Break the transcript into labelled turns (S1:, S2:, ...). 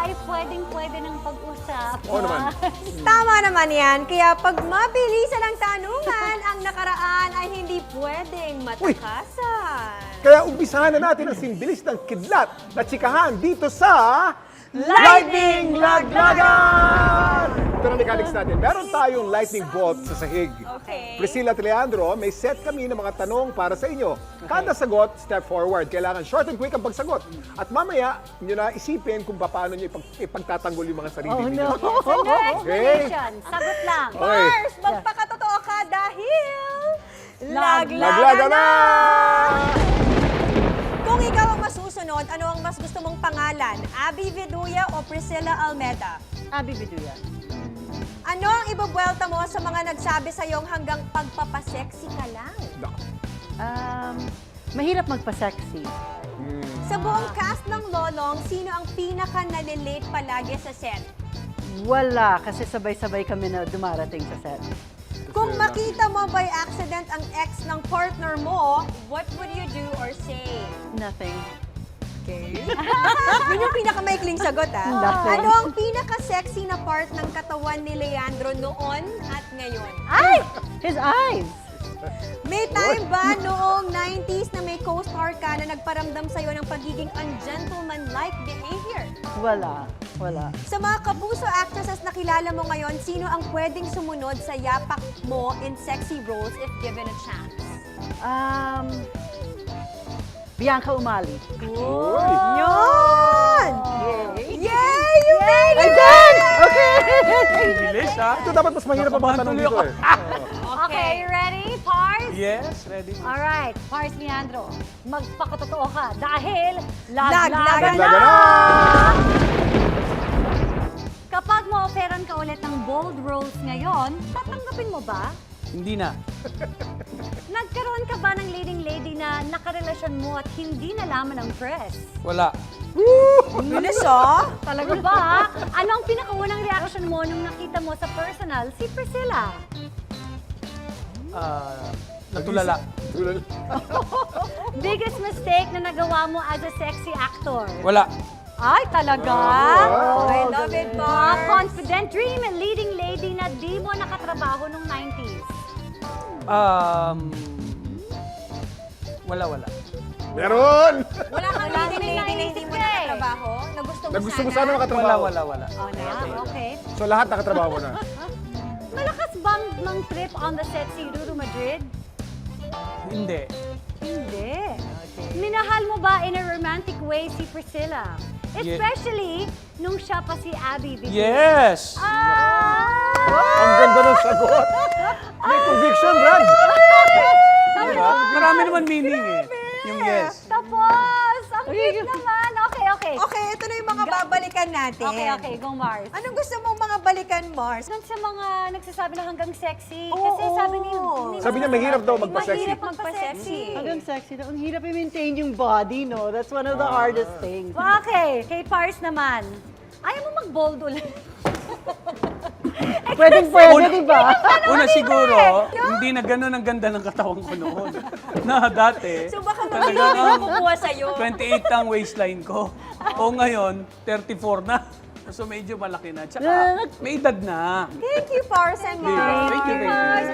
S1: ay pwedeng-pwede ng pag-usap.
S2: Oo naman.
S3: Tama naman yan. Kaya pag mabilisan ang tanungan, ang nakaraan ay hindi pwedeng matakasan.
S2: Kaya umpisahan na natin ang simbilis ng kidlat na tsikahan dito sa
S3: Lightning
S2: Laglagan! Ito na mechanics natin. Meron tayong lightning bolt sa sahig.
S3: Okay.
S2: Priscilla at Leandro, may set kami ng mga tanong para sa inyo. Kada sagot, step forward. Kailangan short and quick ang pagsagot. At mamaya, nyo na isipin kung paano nyo ipagtatanggol yung mga sarili ninyo.
S1: So, no explanation. Sagot lang.
S2: Okay.
S3: Mars, magpakatotoo ka dahil
S2: Laglagan
S3: laglagan
S2: na!
S3: Kung ikaw ang masusunod, ano ang mas gusto mong pangalan? Abby Viduya o Priscilla Almeda?
S1: Abi Biduya.
S3: Ano ang ibabuelta mo sa mga nagsabi sa iyong hanggang pagpapasexy ka lang?
S1: Mahirap magpa-sexy.
S3: Sa buong cast ng Lolong, sino ang pinaka nalilate palagi sa set?
S4: Wala, kasi sabay-sabay kami na dumarating sa set.
S3: Kung makita mo by accident ang ex ng partner mo, what would you do or say?
S4: Nothing.
S3: Okay. Yun yung pinakamaikling sagot, ah.
S4: Nothing.
S3: Ano ang pinaka-sexy na part ng katawan ni Leandro noon at ngayon?
S4: Ay! His eyes!
S3: May time ba noong 90s na may co-star ka na nagparamdam sa'yo ng pagiging ungentleman-like behavior?
S4: Wala. Wala.
S3: Sa mga kapuso actresses na kilala mo ngayon, sino ang pwedeng sumunod sa yapak mo in sexy roles if given a chance?
S4: Bianca Umali.
S3: Yun!
S4: Yay!
S3: Yay! You made it!
S4: Okay!
S5: Bilis, ha?
S2: Ito dapat mas mahirap ang mga tanong dito eh.
S1: Okay, you ready, Pars?
S5: Yes, ready.
S1: Alright, Pars Leandro, magpakatotoo ka dahil
S3: Laglagan
S1: laglagan
S2: Laglagan
S1: na!
S2: na!
S1: Kapag ma-offeran ka ulit ng bold roles ngayon, tatanggapin mo ba?
S5: Hindi na.
S1: Nagkaroon ka ba ng leading lady na nakarelasyon mo at hindi nalaman ng press?
S5: Wala.
S3: Bilis, oh!
S1: Talaga ba? Ano ang pinakaunang reaction mo nung nakita mo sa personal si Priscilla?
S5: Natulala.
S1: Biggest mistake na nagawa mo as a sexy actor?
S5: Wala.
S1: Ay, talaga?
S2: Wow.
S3: I love it,
S1: Mga
S3: Mars.
S1: confident dream and leading lady na di mo nakatrabaho nung 90s.
S5: Wala.
S2: Meron!
S3: Wala kang
S1: Wala
S3: leading
S1: may
S3: lady na hindi
S1: naisip
S3: mo
S1: ka eh.
S3: nakatrabaho? Na gusto mo
S2: Na gusto mo
S3: sana?
S2: sana makatrabaho.
S5: Wala.
S1: Oh, na, okay.
S2: So lahat nakatrabaho mo na.
S1: Malakas bang mang trip on the set si Ruru Madrid?
S5: Hindi.
S1: Hindi. Minahal mo ba in a romantic way si Priscilla? Especially nung siya pa si Abby Biduya.
S5: Yes!
S2: Ang ganda ng sagot. May conviction, Brad.
S5: Diba? Marami naman meaning eh. Yung yes.
S1: Tapos! Ang cute naman! Okay.
S3: Okay, ito na yung mga babalikan natin.
S1: Okay, go Mars.
S3: Anong gusto mong mga balikan, Mars?
S1: Doon sa mga nagsasabi na hanggang sexy.
S3: Oo.
S1: Kasi sabi ni
S2: Sabi niya mahirap daw magpa-sexy.
S1: Mahirap magpa-sexy.
S4: Hanggang sexy na. Ang hirap i-maintain yung body, no? That's one of the hardest things.
S1: Okay, kay Pars naman. Ayaw mo mag-bold ulit.
S4: Pwede, di ba?
S5: Una siguro, hindi na gano'n ang ganda ng katawan ko noon. Na dati,
S3: So baka
S5: talagang
S3: mga makukuha sa'yo.
S5: 28 ang waistline ko. O ngayon, 34 na. So medyo malaki na. Tsaka may edad na.
S3: Thank you, Pars and Mars.
S5: Thank you.
S1: Mars,